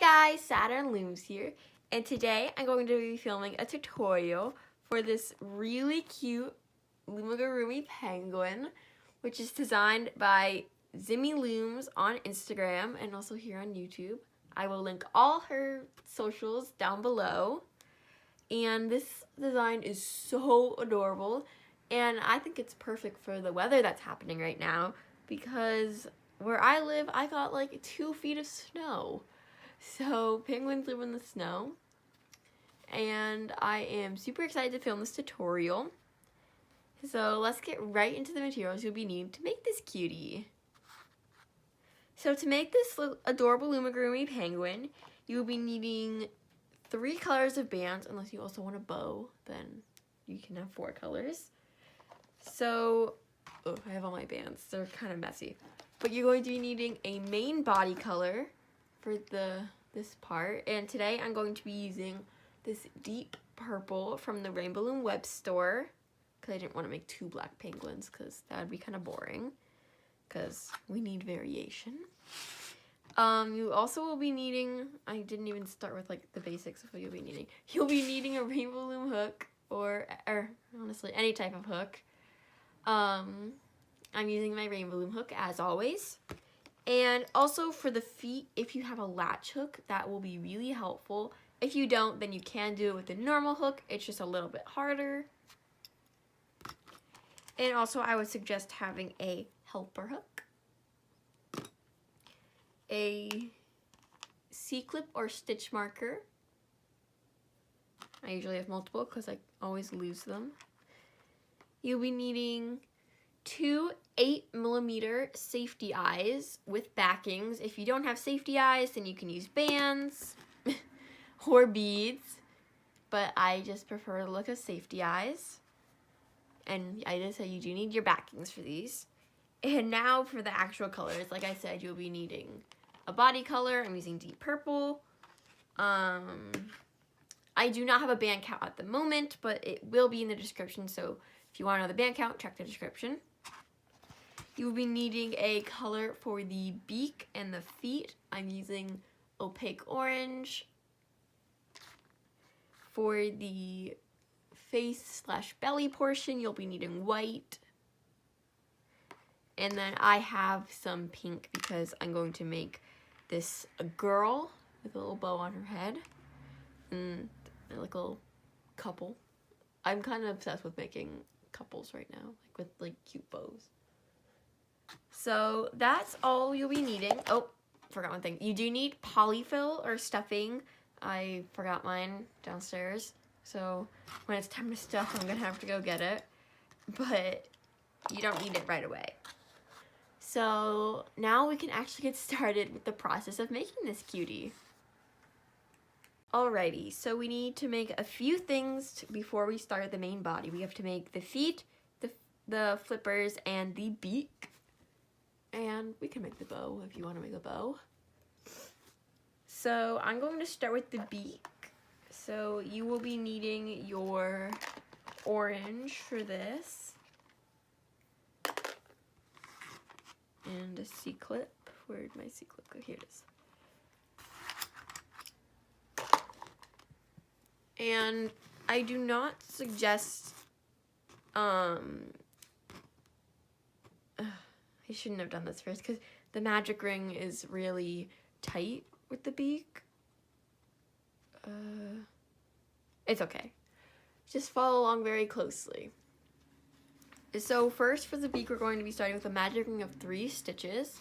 guys, Saturn Looms here, and today I'm going to be filming a tutorial for this really cute Loomigurumi penguin, which is designed by Zimmy Looms on Instagram and also here on YouTube. I will link all her socials down below, and this design is so adorable, and I think it's perfect for the weather that's happening right now because where I live, I got like 2 feet of snow. So penguins live in the snow, and I am super excited to film this tutorial. So let's get right into the materials you'll be needing to make this cutie. So to make this adorable Loomigurumi penguin, you will be needing 3 colors of bands, unless you also want a bow, then you can have 4 colors. So, oh, I have all my bands, they're kind of messy. But you're going to be needing a main body color for this part, and today I'm going to be using this deep purple from the Rainbow Loom web store because I didn't want to make 2 black penguins because that would be kind of boring because we need variation. You also will be needing, I didn't even start with like the basics of what you'll be needing. You'll be needing a Rainbow Loom hook or honestly any type of hook. I'm using my Rainbow Loom hook as always. And also for the feet, if you have a latch hook, that will be really helpful. If you don't, then you can do it with a normal hook. It's just a little bit harder. And also I would suggest having a helper hook, a C-clip or stitch marker. I usually have multiple because I always lose them. You'll be needing 2 8mm safety eyes with backings. If you don't have safety eyes, then you can use bands or beads, but I just prefer the look of safety eyes. And I did say you do need your backings for these. And now for the actual colors, like I said, you'll be needing a body color. I'm using deep purple. I do not have a band count at the moment, but it will be in the description, so if you want to know the band count, check the description. You will be needing a color for the beak and the feet. I'm using opaque orange. For the face / belly portion, you'll be needing white. And then I have some pink because I'm going to make this a girl with a little bow on her head. And like a little couple. I'm kind of obsessed with making couples right now, like with like cute bows. So that's all you'll be needing. Oh, forgot one thing. You do need polyfill or stuffing. I forgot mine downstairs. So when it's time to stuff, I'm gonna have to go get it. But you don't need it right away. So now we can actually get started with the process of making this cutie. Alrighty, so we need to make a few things before we start the main body. We have to make the feet, the flippers, and the beak. And we can make the bow if you want to make a bow. So I'm going to start with the beak. So you will be needing your orange for this. And a C-clip. Where'd my C-clip go? Here it is. And I do not suggest, I shouldn't have done this first because the magic ring is really tight with the beak. It's okay. Just follow along very closely. So first for the beak, we're going to be starting with a magic ring of 3 stitches.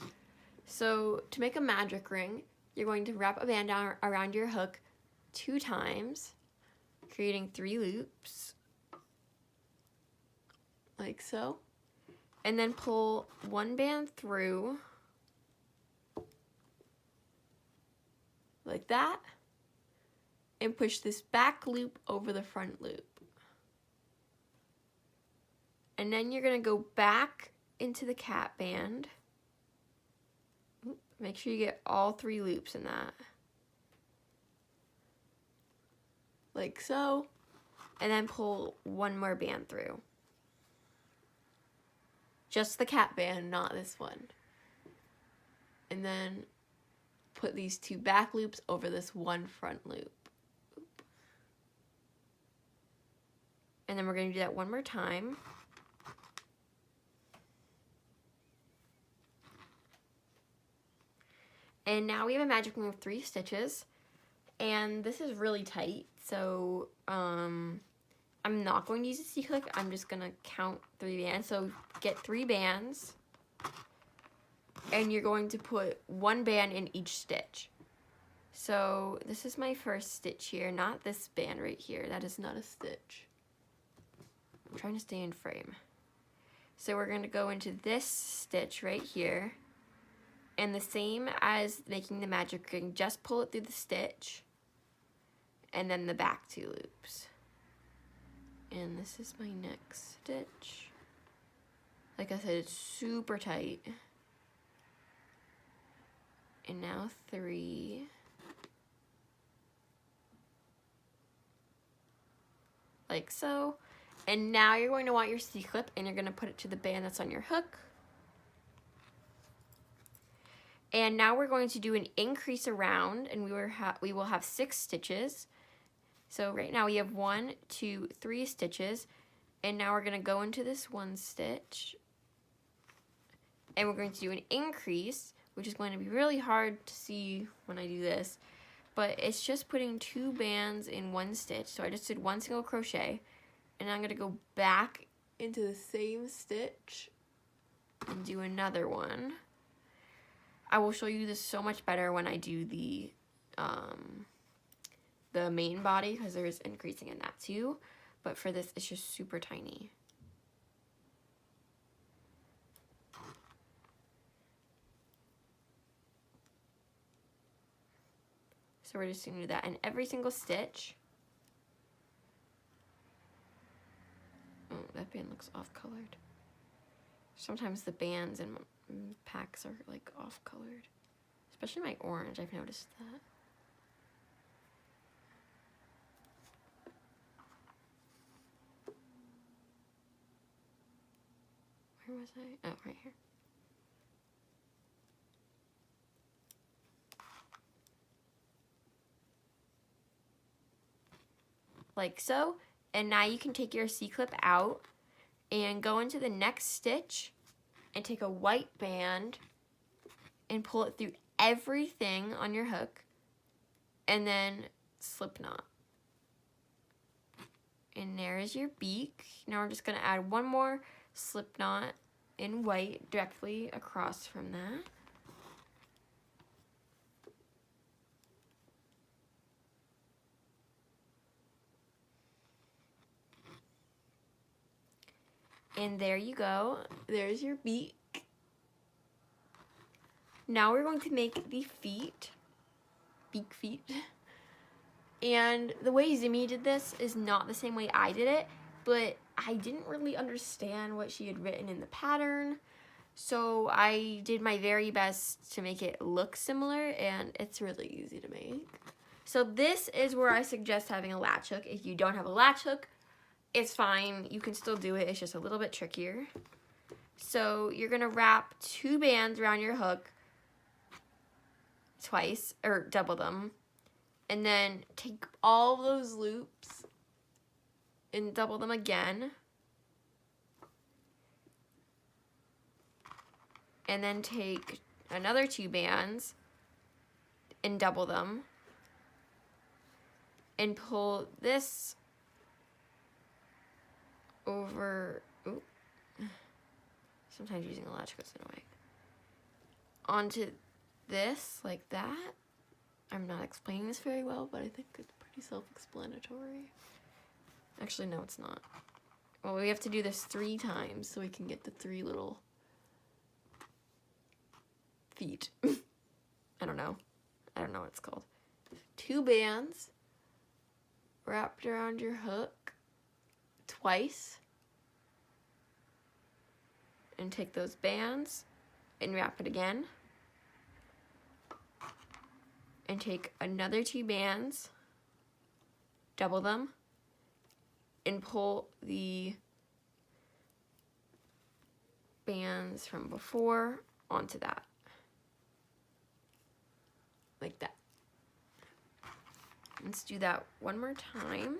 So to make a magic ring, you're going to wrap a band around your hook 2 times, creating 3 loops, like so. And then pull 1 band through, like that, and push this back loop over the front loop. And then you're gonna go back into the cat band. Make sure you get all 3 loops in that. Like so. And then pull 1 more band through. Just the cat band, not this one. And then put these 2 back loops over this 1 front loop. And then we're going to do that one more time. And now we have a magic loom of 3 stitches. And this is really tight, so I'm not going to use a C-click. I'm just going to count 3 bands. So get 3 bands, and you're going to put 1 band in each stitch. So this is my first stitch here, not this band right here. That is not a stitch. I'm trying to stay in frame. So we're going to go into this stitch right here, and the same as making the magic ring, just pull it through the stitch, and then the back 2 loops. And this is my next stitch. Like I said, it's super tight. And now 3. Like so. And now you're going to want your C-clip, and you're going to put it to the band that's on your hook. And now we're going to do an increase around, and we will have 6 stitches. So right now we have 1, 2, 3 stitches, and now we're going to go into this 1 stitch, and we're going to do an increase, which is going to be really hard to see when I do this, but it's just putting 2 bands in 1 stitch. So I just did 1 single crochet, and I'm going to go back into the same stitch and do another one. I will show you this so much better when I do the main body, because there is increasing in that too, but for this it's just super tiny. So we're just going to do that in every single stitch. Oh, that band looks off-colored. Sometimes the bands and packs are like off-colored, especially my orange. I've noticed that. Where was I? Oh, right here. Like so. And now you can take your C-clip out and go into the next stitch and take a white band and pull it through everything on your hook, and then slip knot. And there is your beak. Now we're just going to add 1 more slip knot in white directly across from that. And there you go. There's your beak. Now we're going to make the feet, beak feet. And the way Zimmy did this is not the same way I did it, but I didn't really understand what she had written in the pattern. So I did my very best to make it look similar, and it's really easy to make. So this is where I suggest having a latch hook. If you don't have a latch hook, it's fine. You can still do it. It's just a little bit trickier. So you're going to wrap 2 bands around your hook twice, or double them, and then take all those loops and double them again. And then take another 2 bands and double them and pull this over, ooh, sometimes using a latch goes in a way, onto this like that. I'm not explaining this very well, but I think it's pretty self-explanatory. Actually, no, it's not. Well, we have to do this 3 times so we can get the 3 little feet. I don't know what it's called. 2 bands wrapped around your hook twice, and take those bands and wrap it again, and take another 2 bands, double them, and pull the bands from before onto that. like that. Let's do that one more time.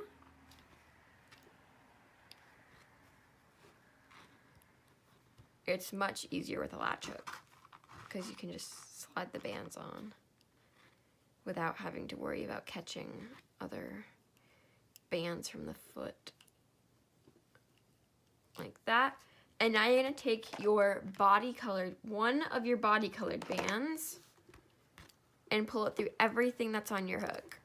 It's much easier with a latch hook because you can just slide the bands on without having to worry about catching other bands from the foot. Like that. And now you're going to take your one of your body colored bands and pull it through everything that's on your hook.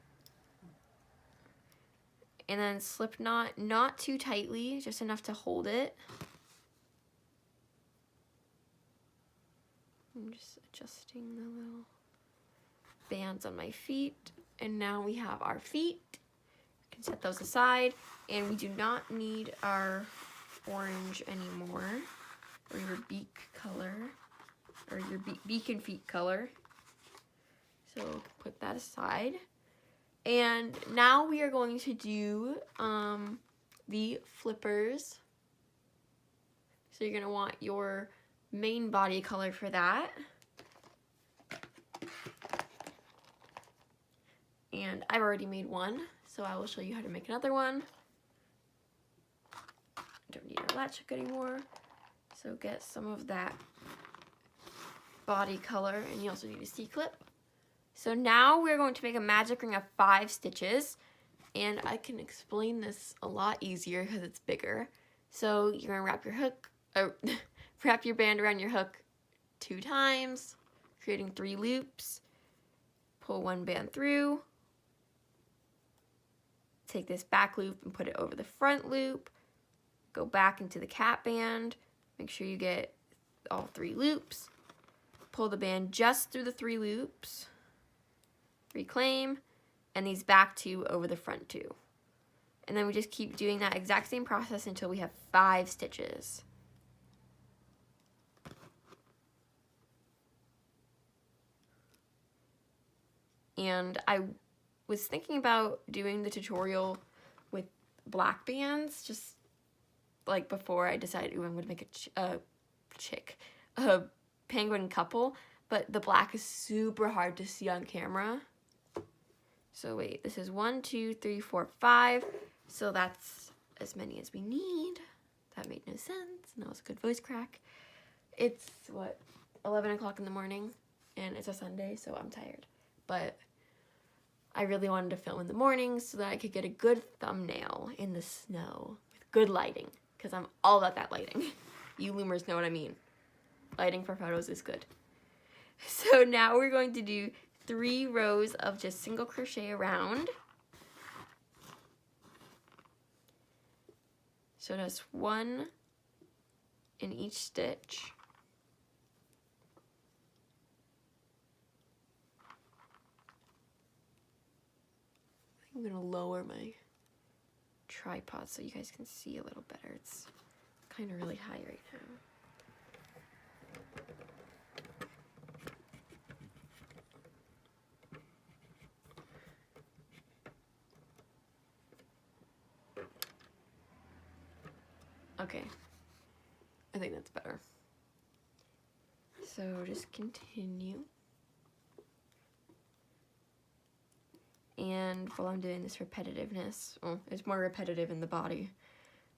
And then slip knot, not too tightly, just enough to hold it. I'm just adjusting the little bands on my feet. And now we have our feet. We can set those aside. And we do not need our orange anymore, or your beak color, or your beak and feet color. So put that aside. And now we are going to do the flippers. So you're gonna want your main body color for that. And I've already made one, so I will show you how to make another one. Don't need our latch hook anymore. So get some of that body color, and you also need a C-clip. So now we're going to make a magic ring of 5 stitches, and I can explain this a lot easier because it's bigger. So you're gonna wrap your hook, wrap your band around your hook 2 times, creating 3 loops. Pull one band through. Take this back loop and put it over the front loop. Go back into the cap band. Make sure you get all 3 loops. Pull the band just through the 3 loops. Reclaim, and these back 2 over the front 2. And then we just keep doing that exact same process until we have 5 stitches. And I was thinking about doing the tutorial with black bands, just like before I decided I'm going to make a penguin couple, but the black is super hard to see on camera. So wait, this is 1, 2, 3, 4, 5. So that's as many as we need. That made no sense. And that was a good voice crack. It's, what, 11 o'clock in the morning, and it's a Sunday, so I'm tired. But I really wanted to film in the morning so that I could get a good thumbnail in the snow with good lighting, because I'm all about that lighting. You Loomers know what I mean. Lighting for photos is good. So now we're going to do 3 rows of just single crochet around. So just 1 in each stitch. I'm gonna lower my tripod so you guys can see a little better. It's kind of really high right now. Okay, I think that's better. So just continue. And while I'm doing this repetitiveness, well, it's more repetitive in the body,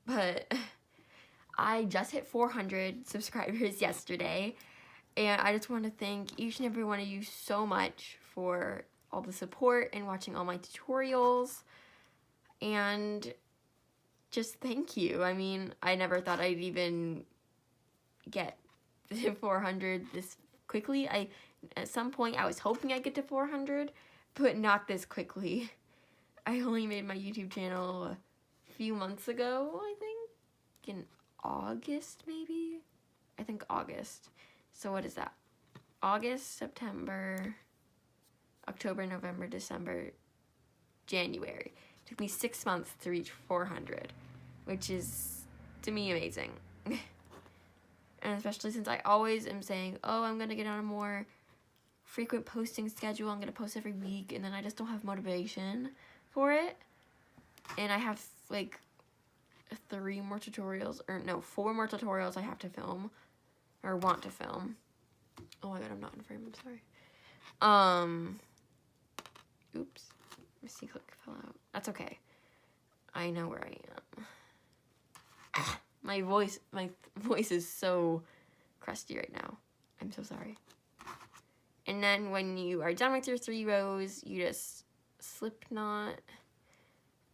but I just hit 400 subscribers yesterday, and I just want to thank each and every one of you so much for all the support and watching all my tutorials, and just thank you. I mean, I never thought I'd even get to 400 this quickly. At some point I was hoping I'd get to 400, but not this quickly. I only made my YouTube channel a few months ago, I think, in August maybe? I think August. So what is that? August, September, October, November, December, January. It took me 6 months to reach 400, which is, to me, amazing. And especially since I always am saying, oh, I'm going to get on a more frequent posting schedule. I'm going to post every week, and then I just don't have motivation for it. And I have, like, 4 more tutorials I have to film, or want to film. Oh my god, I'm not in frame, I'm sorry. Oops, my C-clip fell out. That's okay. I know where I am. My voice is so crusty right now. I'm so sorry. And then when you are done with your 3 rows, you just slip knot.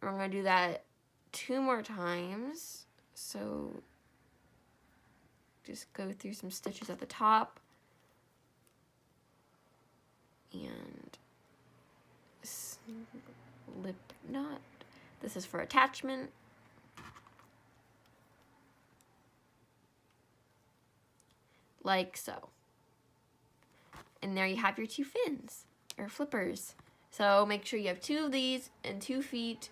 We're gonna do that 2 more times. So just go through some stitches at the top and slip knot. This is for attachment. Like so. And there you have your 2 fins, or flippers. So make sure you have 2 of these, and 2 feet,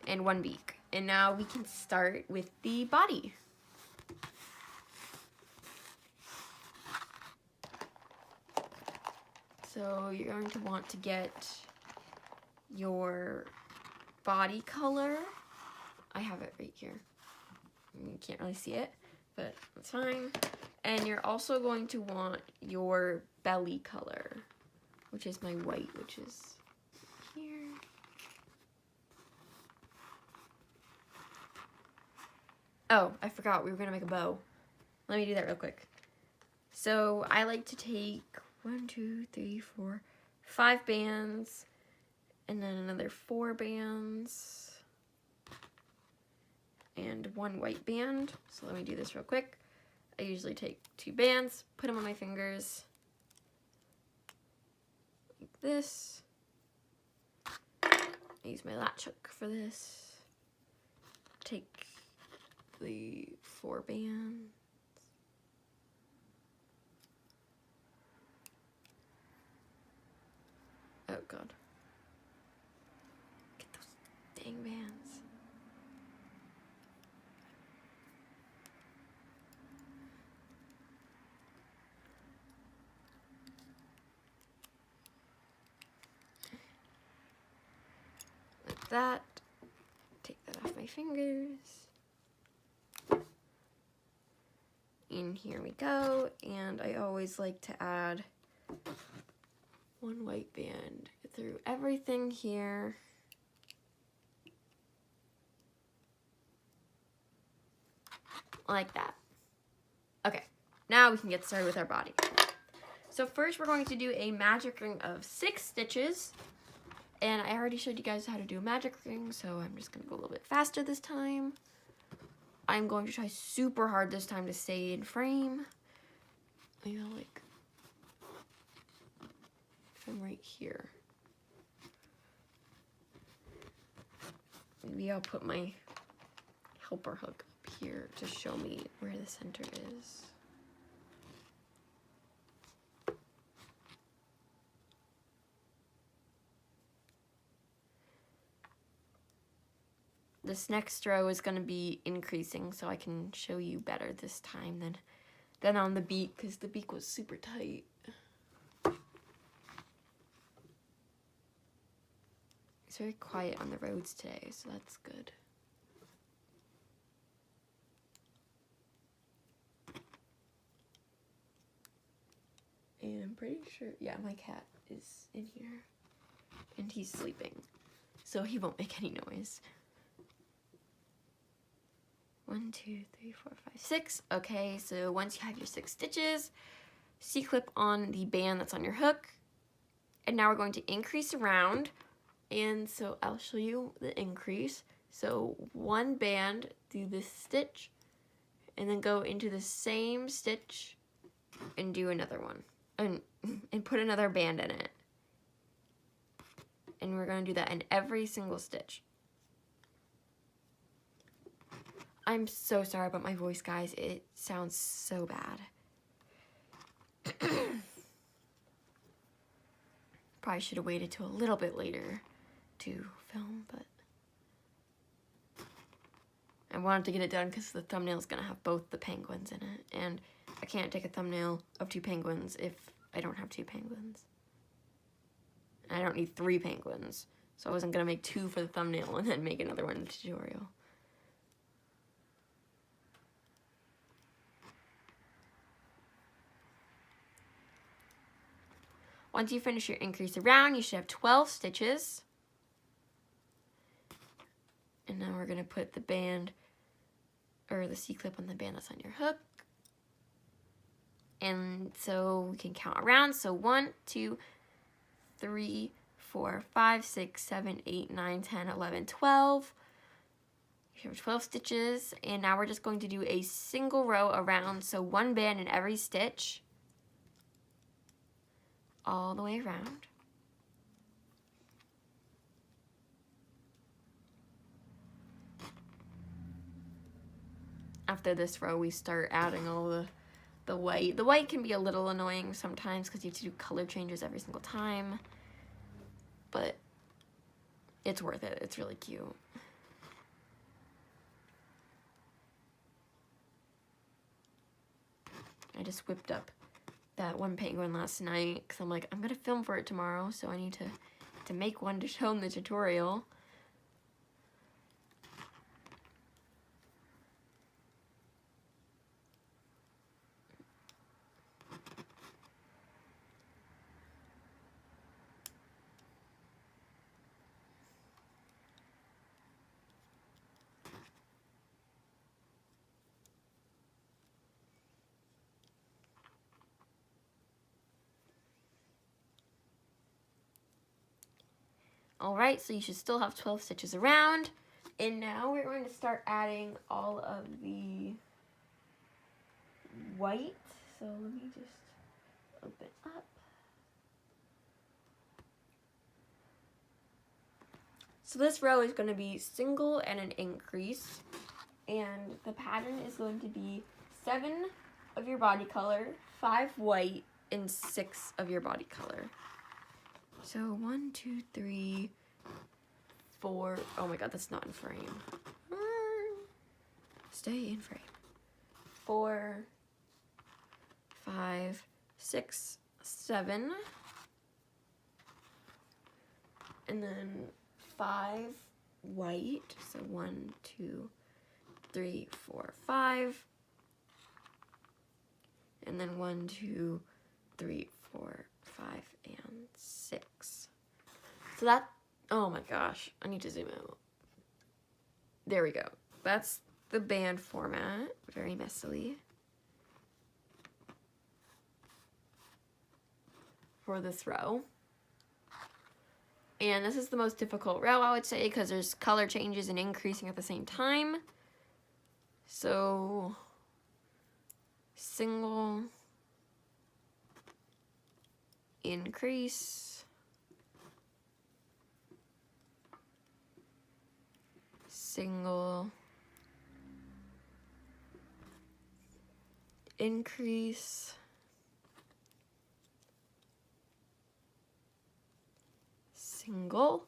and 1 beak. And now we can start with the body. So you're going to want to get your body color. I have it right here. You can't really see it, but that's fine. And you're also going to want your belly color, which is my white, which is here. Oh, I forgot we were gonna make a bow. Let me do that real quick. So I like to take 1, 2, 3, 4, 5 bands, and then another 4 bands, and 1 white band. So let me do this real quick. I usually take 2 bands, put them on my fingers, like this. I use my latch hook for this. Take the 4 bands. Oh God. Get those dang bands. Like that. Take that off my fingers. And here we go. And I always like to add 1 white band through everything here. Like that. Okay, now we can get started with our body. So first we're going to do a magic ring of 6 stitches. And I already showed you guys how to do a magic ring, so I'm just gonna go a little bit faster this time. I'm going to try super hard this time to stay in frame. Maybe I'll like, I'm right here. Maybe I'll put my helper hook up here to show me where the center is. This next row is going to be increasing, so I can show you better this time than on the beak, because the beak was super tight. It's very quiet on the roads today, so that's good. And I'm pretty sure, yeah, my cat is in here, and he's sleeping, so he won't make any noise. 1, 2, 3, 4, 5, 6. Okay, so once you have your 6 stitches, C-clip on the band that's on your hook. And now we're going to increase around. And so I'll show you the increase. So 1 band through this stitch, and then go into the same stitch and do another one. And put another band in it. And we're going to do that in every single stitch. I'm so sorry about my voice, guys. It sounds so bad. Probably should have waited till a little bit later to film, but I wanted to get it done because the thumbnail is going to have both the penguins in it, and I can't take a thumbnail of 2 penguins if I don't have 2 penguins. And I don't need 3 penguins, so I wasn't going to make 2 for the thumbnail and then make another one in the tutorial. Once you finish your increase around, you should have 12 stitches. And now we're going to put the band, or the C-clip on the band that's on your hook. And so we can count around. So 1, 2, 3, 4, 5, 6, 7, 8, 9, 10, 11, 12. You have 12 stitches. And now we're just going to do a single row around. So one band in every stitch. All the way around. After this row, we start adding all the white. The white can be a little annoying sometimes because you have to do color changes every single time, but it's worth it. It's really cute. I just whipped up that one penguin last night because I'm like, I'm gonna film for it tomorrow, so I need to make one to show in the tutorial. Alright, so you should still have 12 stitches around. And now we're going to start adding all of the white. So let me just open up. So this row is going to be single and an increase. And the pattern is going to be 7 of your body color, 5 white, and 6 of your body color. So 1, 2, 3, 4. Oh my god, that's not in frame. Stay in frame. 4, 5, 6, 7. And then 5 white. So 1, 2, 3, 4, 5. And then 1, 2, 3, 4, 5, and 6. So that, oh my gosh, I need to zoom out. There we go. That's the band format, very messily. For this row. And this is the most difficult row, I would say, because there's color changes and increasing at the same time. So, single, increase, single, increase, single,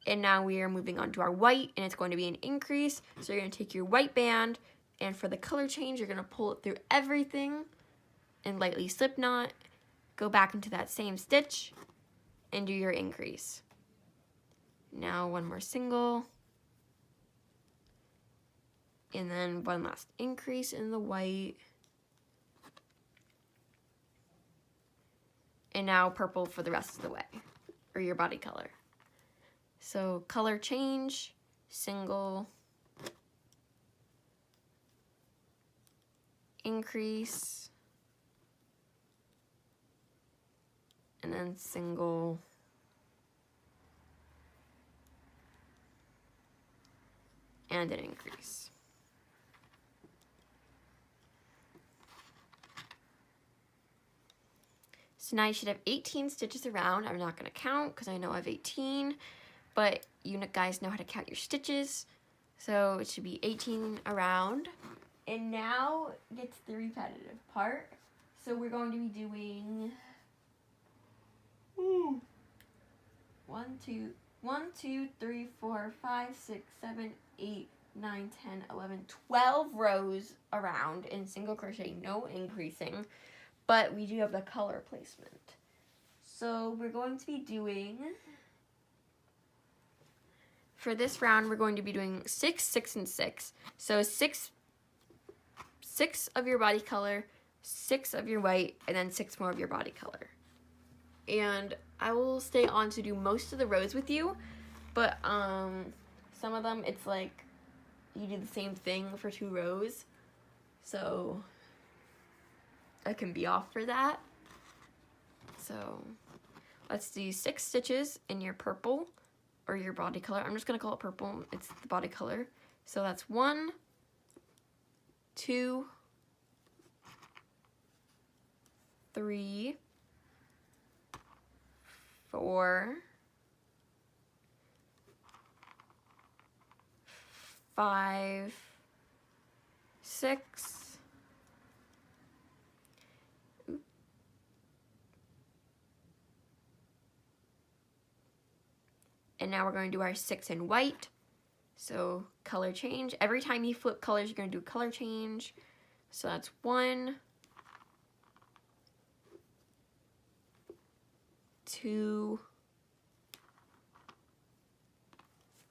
and now we are moving on to our white, and it's going to be an increase. So you're going to take your white band, and for the color change, you're going to pull it through everything and lightly slip knot, go back into that same stitch, and do your increase. Now one more single, and then one last increase in the white, and now purple for the rest of the way, or your body color. So color change, single, increase, and then single, and an increase. So now you should have 18 stitches around. I'm not going to count because I know I have 18, but you guys know how to count your stitches. So it should be 18 around. And now gets the repetitive part. So we're going to be doing 1, 2, 3, 4, 5, 6, 7, 8, 9, 10, 11, 12 rows around in single crochet, no increasing. But we do have the color placement. So we're going to be doing, for this round, we're going to be doing 6, 6, and 6. So 6 of your body color, 6 of your white, and then 6 more of your body color. and I will stay on to do most of the rows with you, but some of them it's like you do the same thing for 2 rows, so I can be off for that. So let's do 6 stitches in your purple or your body color. I'm just gonna call it purple, it's the body color. So that's 1, 2, 3, 4, 5, 6, and now we're going to do our 6 in white. So color change. Every time you flip colors, you're going to do a color change. So that's 1, 2,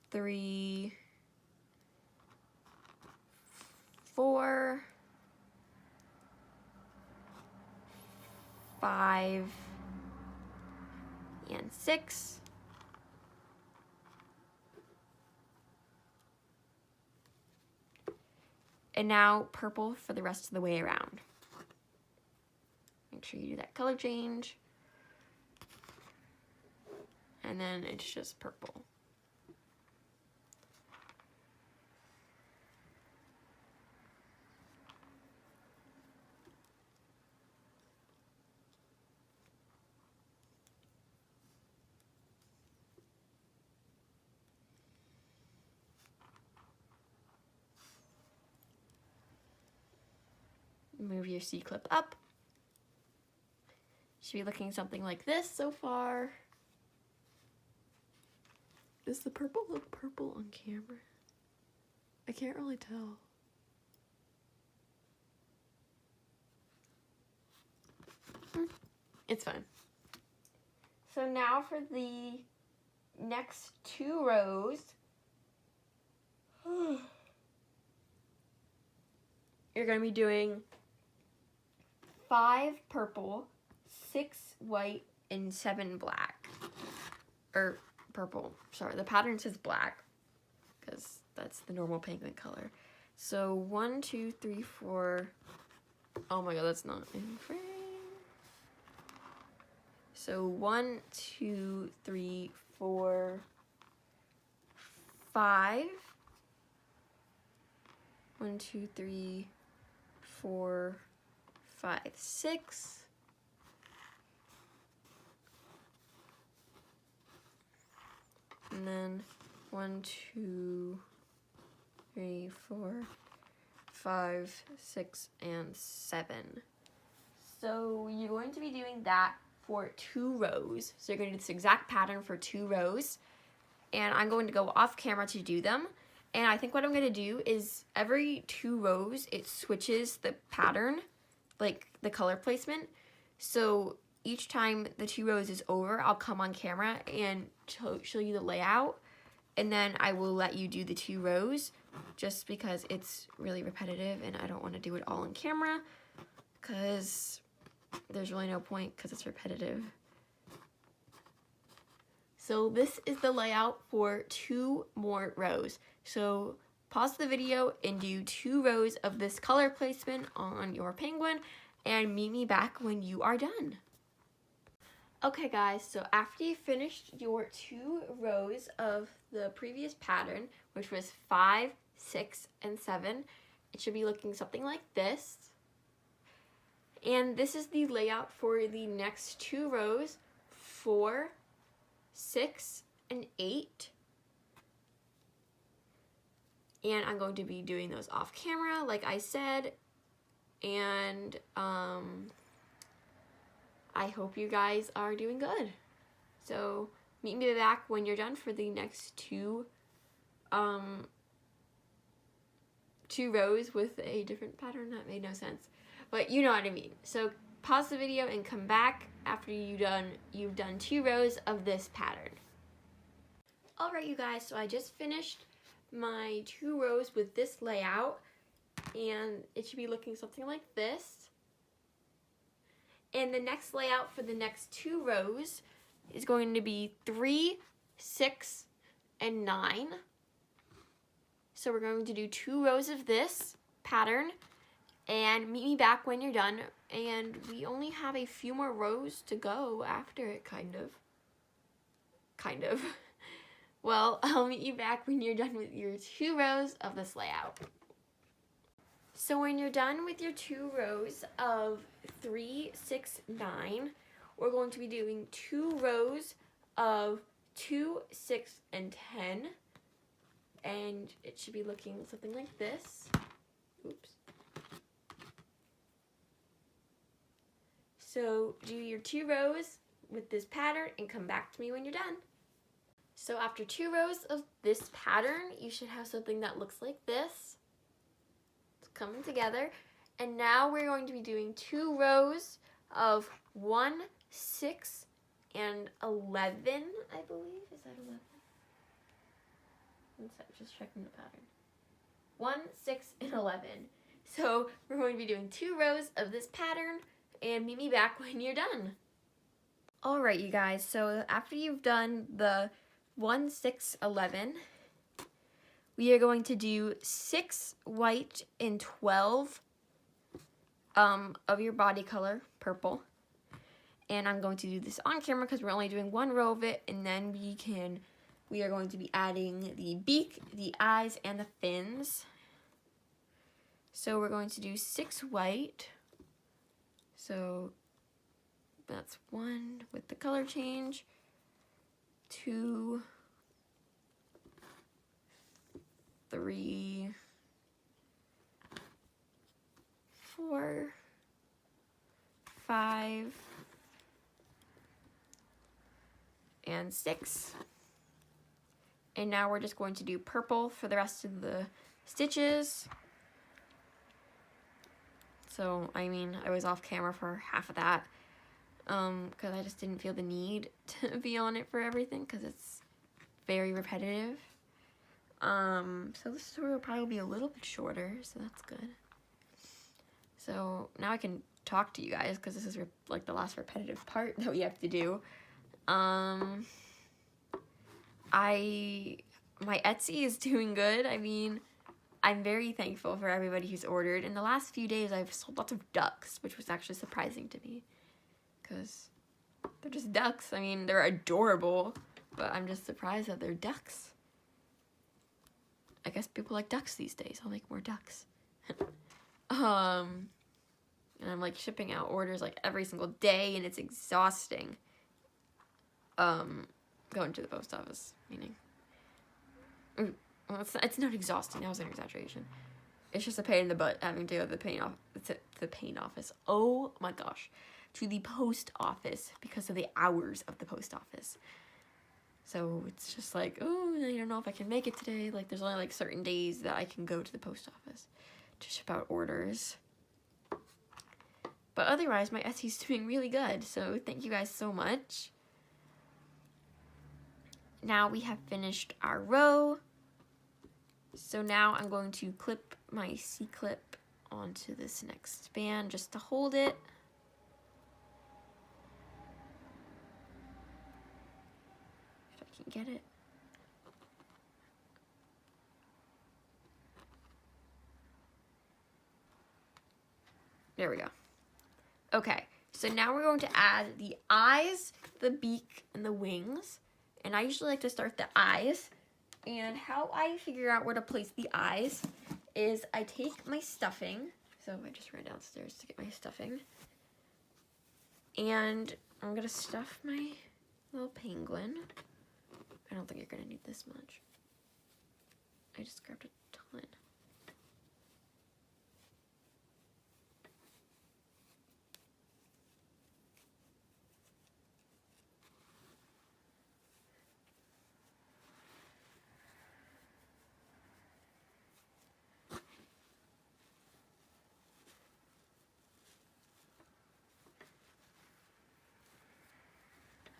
3, 4, 5, and 6. And now purple for the rest of the way around. Make sure you do that color change. And then it's just purple. Move your C-clip up. Should be looking something like this so far. Does the purple look purple on camera? I can't really tell. It's fine. So now for the next 2 rows, you're going to be doing 5 purple, 6 white, and 7 black. Or purple. Sorry, the pattern says black because that's the normal penguin color. So 1, 2, 3, 4. Oh my god, that's not in frame. So 1, 2, 3, 4, 5. 1, 2, 3, 4, 5, 6. And then 1, 2, 3, 4, 5, 6, and 7. So you're going to be doing that for 2 rows. So you're going to do this exact pattern for 2 rows. And I'm going to go off camera to do them. And I think what I'm going to do is every 2 rows, it switches the pattern, like the color placement. So each time the 2 rows is over, I'll come on camera and show you the layout. And then I will let you do the 2 rows just because it's really repetitive and I don't want to do it all on camera because there's really no point because it's repetitive. So this is the layout for 2 more rows. So pause the video and do 2 rows of this color placement on your penguin and meet me back when you are done. Okay guys, so after you finished your 2 rows of the previous pattern, which was 5, 6, and 7, it should be looking something like this. And this is the layout for the next 2 rows, 4, 6, and 8. And I'm going to be doing those off camera, like I said. And I hope you guys are doing good. So meet me back when you're done for the next 2 rows with a different pattern. That made no sense, but you know what I mean. So pause the video and come back after you've done 2 rows of this pattern. Alright you guys, so I just finished my 2 rows with this layout and it should be looking something like this. And the next layout for the next 2 rows is going to be 3, 6, and 9. So we're going to do 2 rows of this pattern, and meet me back when you're done. And we only have a few more rows to go after it, kind of. Well, I'll meet you back when you're done with your 2 rows of this layout. So when you're done with your 2 rows of 3, 6, 9, we're going to be doing 2 rows of 2, 6, and 10. And it should be looking something like this. Oops. So do your 2 rows with this pattern and come back to me when you're done. So after 2 rows of this pattern, you should have something that looks like this. It's coming together. And now we're going to be doing 2 rows of 1, 6, and 11, I believe. Is that 11? One sec, just checking the pattern. 1, 6, and 11. So we're going to be doing 2 rows of this pattern, and meet me back when you're done. Alright, you guys, so after you've done the 1, 6, 11, we are going to do 6 white and 12 of your body color, purple. And I'm going to do this on camera because we're only doing 1 row of it, and then we are going to be adding the beak, the eyes, and the fins. So we're going to do 6 white. So that's 1 with the color change, 2, 3, 4, 5, and 6. And now we're just going to do purple for the rest of the stitches. So, I mean, I was off camera for half of that because I just didn't feel the need to be on it for everything because it's very repetitive. So this tutorial will probably be a little bit shorter, so that's good. So now I can talk to you guys because this is like the last repetitive part that we have to do. My Etsy is doing good. I mean, I'm very thankful for everybody who's ordered. In the last few days, I've sold lots of ducks, which was actually surprising to me because they're just ducks. I mean, they're adorable, but I'm just surprised that they're ducks. I guess people like ducks these days. I'll make more ducks. And I'm like shipping out orders like every single day, and it's exhausting. Going to the post office, meaning. Well, it's not exhausting. That was an exaggeration. It's just a pain in the butt having to go to the pain office. Oh my gosh, to the post office because of the hours of the post office. So it's just like, oh, I don't know if I can make it today. Like, there's only like certain days that I can go to the post office to ship out orders. But otherwise, my Etsy's doing really good. So thank you guys so much. Now we have finished our row. So now I'm going to clip my C-clip onto this next span just to hold it. If I can get it. There we go. Okay, so now we're going to add the eyes, the beak, and the wings. And I usually like to start the eyes. And how I figure out where to place the eyes is I take my stuffing. So I just ran downstairs to get my stuffing. And I'm going to stuff my little penguin. I don't think you're going to need this much. I just grabbed a ton.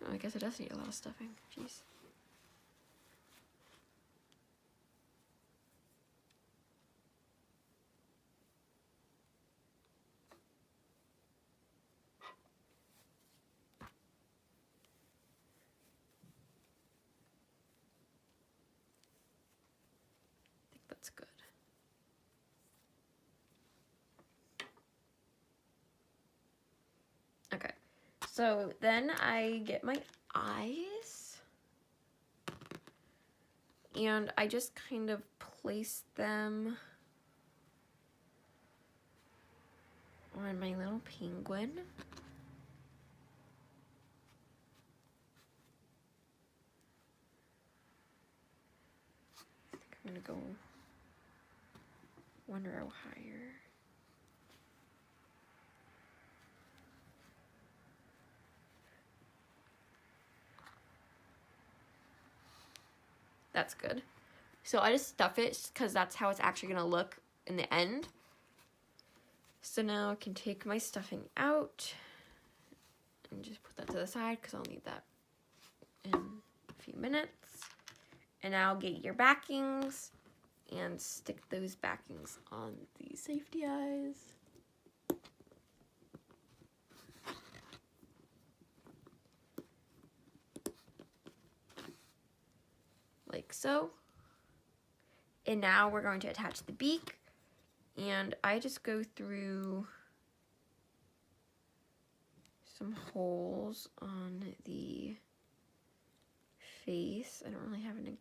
Oh, I guess it does need a lot of stuffing. Jeez. So then I get my eyes and I just kind of place them on my little penguin. I think I'm gonna go one row higher. That's good. So I just stuff it because that's how it's actually gonna look in the end. So now I can take my stuffing out and just put that to the side because I'll need that in a few minutes. And now get your backings and stick those backings on the safety eyes. Like so. And now we're going to attach the beak. And I just go through some holes on the face. I don't really have any.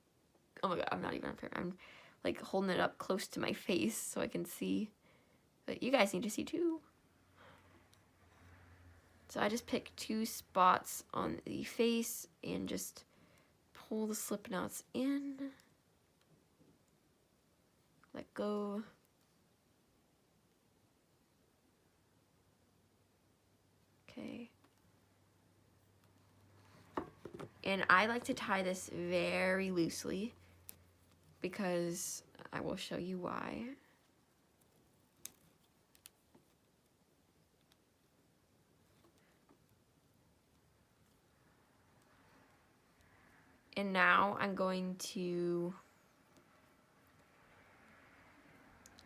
Oh my god, I'm not even up here. I'm like holding it up close to my face so I can see. But you guys need to see too. So I just pick 2 spots on the face and just pull the slip knots in. Let go. Okay. And I like to tie this very loosely because I will show you why. And now I'm going to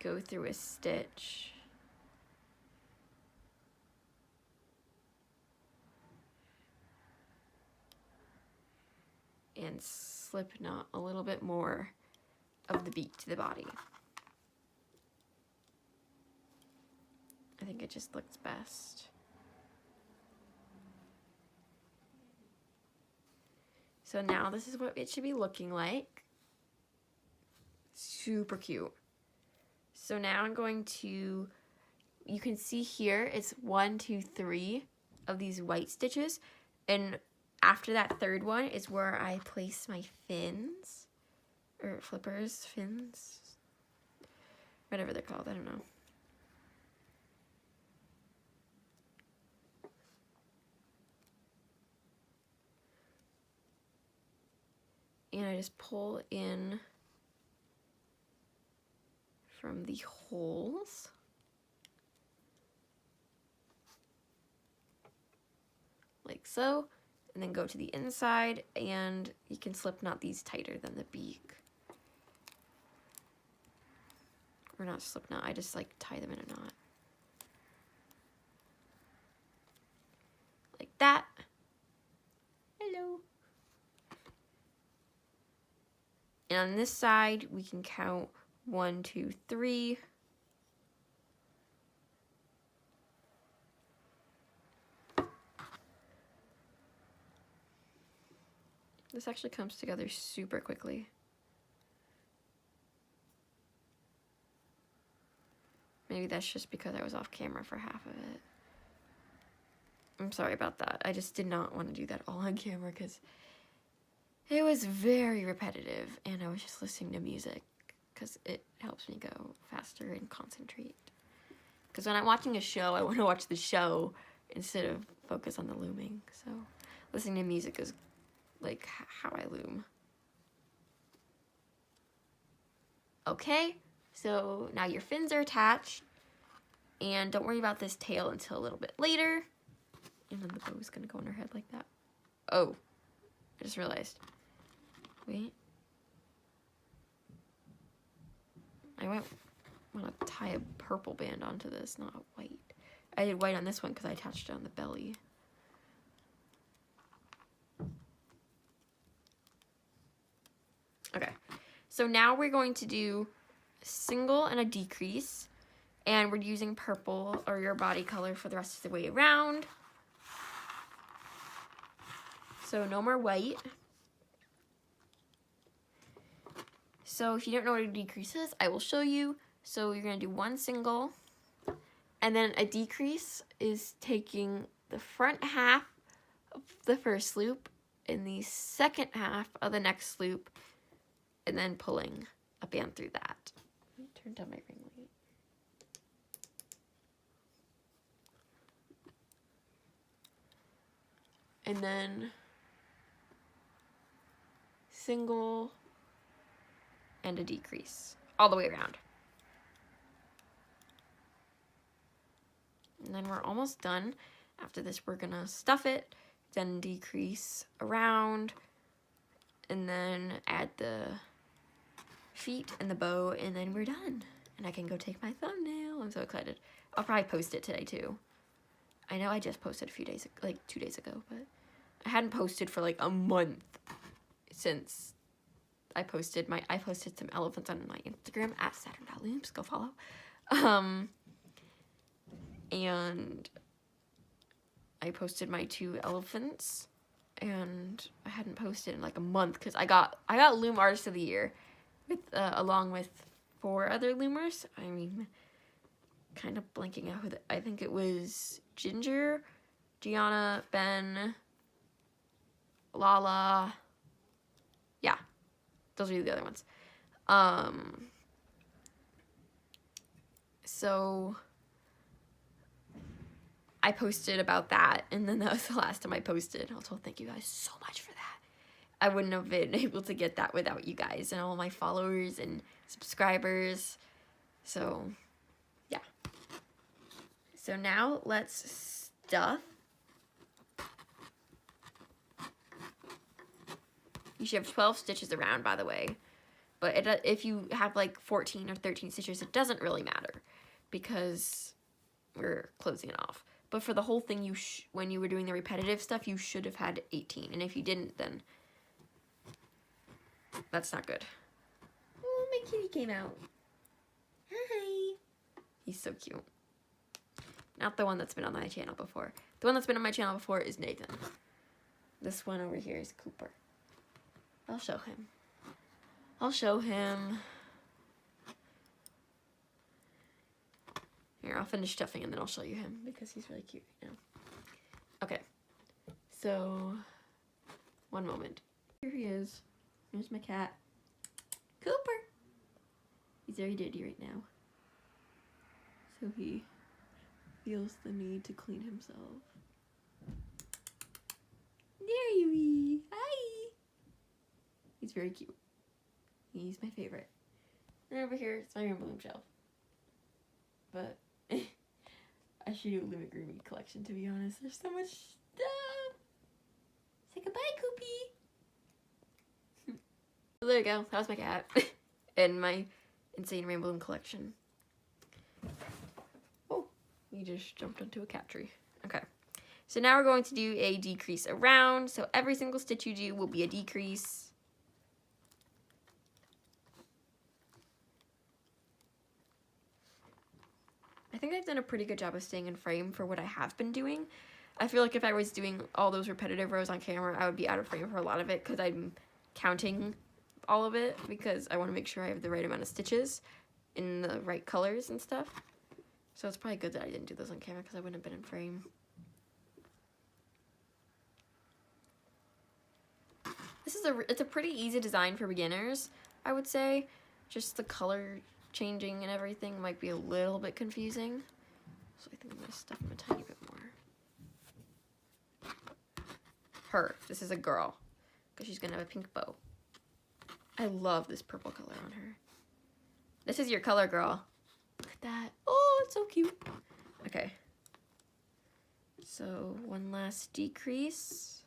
go through a stitch. And slip knot a little bit more of the beak to the body. I think it just looks best. So now this is what it should be looking like. Super cute. So now I'm going to, you can see here, it's 1, 2, 3 of these white stitches. And after that third one is where I place my fins, or flippers, fins, whatever they're called, I don't know. And I just pull in from the holes. Like so. And then go to the inside, and you can slip knot these tighter than the beak. Or not slip knot, I just like tie them in a knot. Like that. Hello. And on this side, we can count 1, 2, 3. This actually comes together super quickly. Maybe that's just because I was off camera for half of it. I'm sorry about that. I just did not want to do that all on camera because it was very repetitive and I was just listening to music because it helps me go faster and concentrate. Because when I'm watching a show, I want to watch the show instead of focus on the looming. So listening to music is like how I loom. Okay, so now your fins are attached, and don't worry about this tail until a little bit later. And then the bow is gonna go on her head like that. Oh, I just realized. Wait. I want to tie a purple band onto this, not a white. I did white on this one because I attached it on the belly. Okay, so now we're going to do a single and a decrease, and we're using purple or your body color for the rest of the way around. So no more white. So if you don't know what a decrease is, I will show you. So you're gonna do one single, and then a decrease is taking the front half of the first loop and the second half of the next loop, and then pulling a band through that. Let me turn down my ring light. And then single and a decrease all the way around. And then we're almost done. After this, we're gonna stuff it, then decrease around, and then add the feet and the bow, and then we're done. And I can go take my thumbnail. I'm so excited. I'll probably post it today too. I know I just posted a few days, like 2 days ago, but I hadn't posted for like a month since I posted some elephants on my Instagram at Saturn.looms. Go follow. And I posted my 2 elephants, and I hadn't posted in like a month because I got Loom Artist of the Year with along with 4 other Loomers. I mean, kind of blanking out who I think it was Ginger, Gianna, Ben, Lala. Yeah, those are the other ones. So I posted about that, and then that was the last time I posted. Also, thank you guys so much for that. I wouldn't have been able to get that without you guys and all my followers and subscribers. So, yeah. So now let's stuff. You should have 12 stitches around, by the way. But if you have like 14 or 13 stitches, it doesn't really matter because we're closing it off. But for the whole thing, when you were doing the repetitive stuff, you should have had 18. And if you didn't, then that's not good. Oh, my kitty came out. Hi. He's so cute. Not the one that's been on my channel before. The one that's been on my channel before is Nathan. This one over here is Cooper. I'll show him. Here, I'll finish stuffing and then I'll show you him because he's really cute right now. Okay, so one moment. Here he is. Here's my cat, Cooper. He's very dirty right now. So he feels the need to clean himself. There you be. Hi. He's very cute. He's my favorite. And over here, it's my Rainbow Loom shelf. But I should do a Loomigurumi collection, to be honest. There's so much stuff. Say goodbye, Koopy. So there you go. That was my cat. And my insane Rainbow Loom collection. Oh, we just jumped onto a cat tree. Okay. So now we're going to do a decrease around. So every single stitch you do will be a decrease. I think I've done a pretty good job of staying in frame for what I have been doing. I feel like if I was doing all those repetitive rows on camera, I would be out of frame for a lot of it because I'm counting all of it because I want to make sure I have the right amount of stitches in the right colors and stuff. So it's probably good that I didn't do those on camera because I wouldn't have been in frame. It's a pretty easy design for beginners, I would say. Just the color changing and everything might be a little bit confusing. So I think I'm gonna stuff them a tiny bit more. Her, this is a girl, because she's gonna have a pink bow. I love this purple color on her. This is your color, girl. Look at that. Oh, it's so cute. Okay. So one last decrease.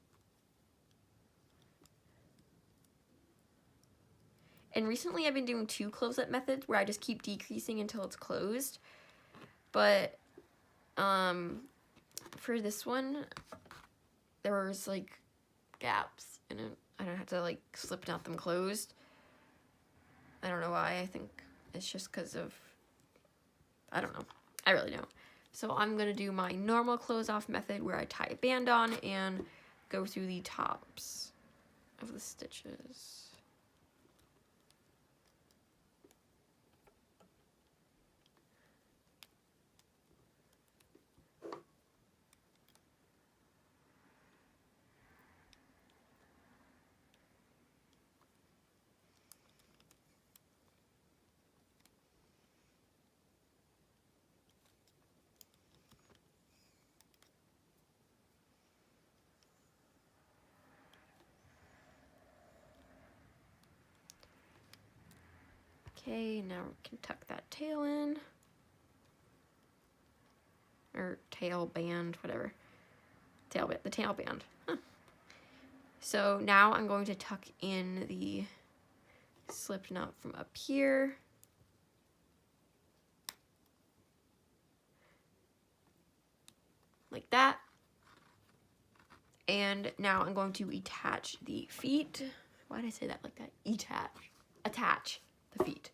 And recently I've been doing 2 close-up methods where I just keep decreasing until it's closed. But for this one, there was like gaps in it. I don't have to like slip knot them closed. I don't know why. I think it's just because of, I don't know. I really don't. So I'm going to do my normal close-off method where I tie a band on and go through the tops of the stitches. Okay, now we can tuck that tail in. Or tail band, whatever. Tail band, the tail band. Huh. So now I'm going to tuck in the slip knot from up here. Like that. And now I'm going to attach the feet. Why did I say that like that? Attach the feet.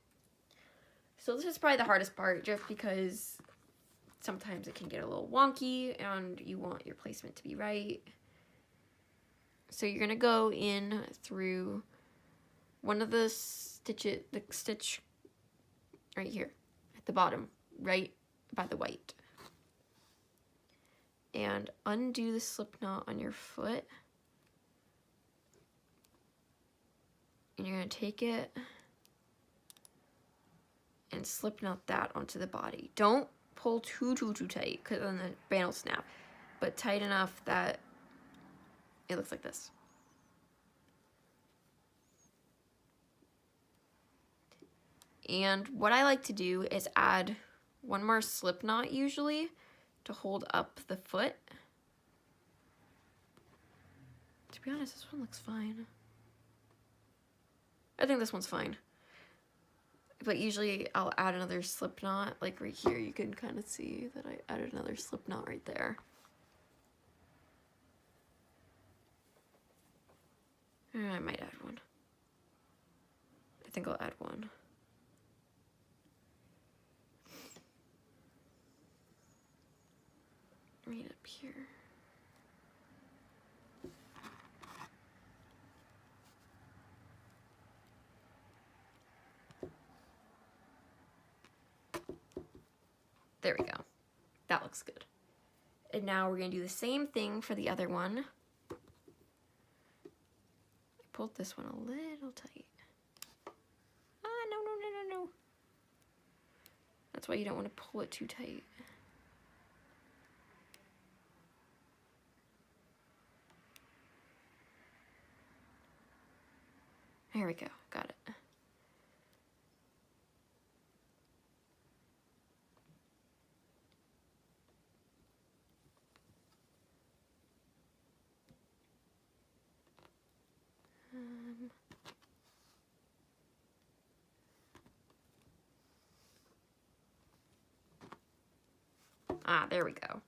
So this is probably the hardest part, just because sometimes it can get a little wonky and you want your placement to be right. So you're gonna go in through one of the stitches, the stitch right here at the bottom, right by the white. And undo the slip knot on your foot. And you're gonna take it and slip knot that onto the body. Don't pull too tight, because then the band will snap. But tight enough that it looks like this. And what I like to do is add one more slip knot usually to hold up the foot. To be honest, this one looks fine. I think this one's fine. But usually I'll add another slip knot, like right here. You can kind of see that I added another slip knot right there. I might add one. I think I'll add one. Right up here. There we go. That looks good. And now we're gonna do the same thing for the other one. I pulled this one a little tight. Ah, no. That's why you don't want to pull it too tight. There we go, got it. There we go.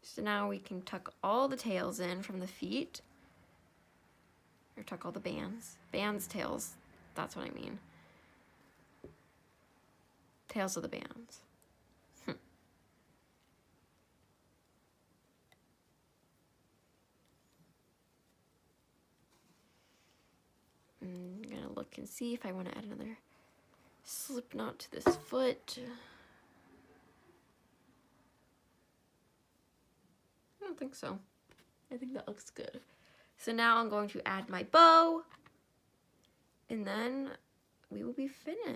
So now we can tuck all the tails in from the feet. Or tuck all the bands. Bands, tails, that's what I mean. Tails of the bands. I'm gonna look and see if I want to add another slip knot to this foot. I don't think so. I think that looks good. So now I'm going to add my bow, and then we will be finished.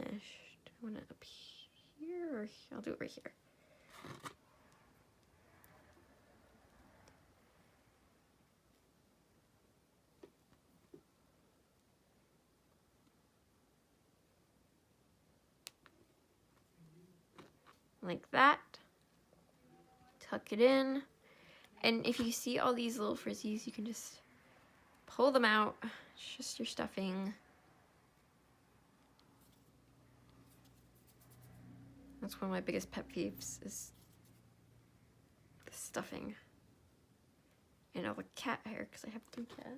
I want it up here, or I'll do it right here. Like that. Tuck it in. And if you see all these little frizzies, you can just pull them out. It's just your stuffing. That's one of my biggest pet peeves, is the stuffing. And all the cat hair, because I have 3 cats.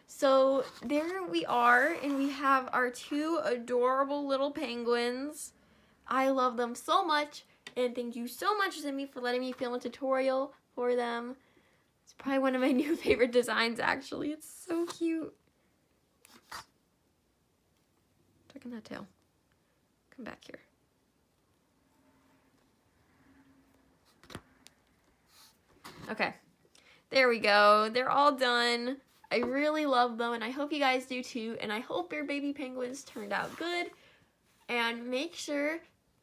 So there we are, and we have our 2 adorable little penguins. I love them so much, and thank you so much, Zimmy, for letting me film a tutorial for them. It's probably one of my new favorite designs, actually. It's so cute. Tuck in that tail. Come back here. Okay, there we go. They're all done. I really love them, and I hope you guys do too, and I hope your baby penguins turned out good. And make sure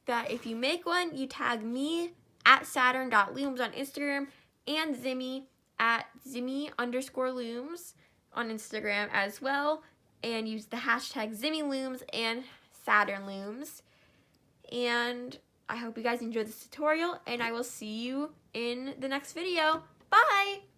that if you make one, you tag me at saturn.looms on Instagram and Zimmy at Zimmy_looms on Instagram as well, and use the hashtag ZimmyLooms and SaturnLooms. And I hope you guys enjoyed this tutorial, and I will see you in the next video. Bye!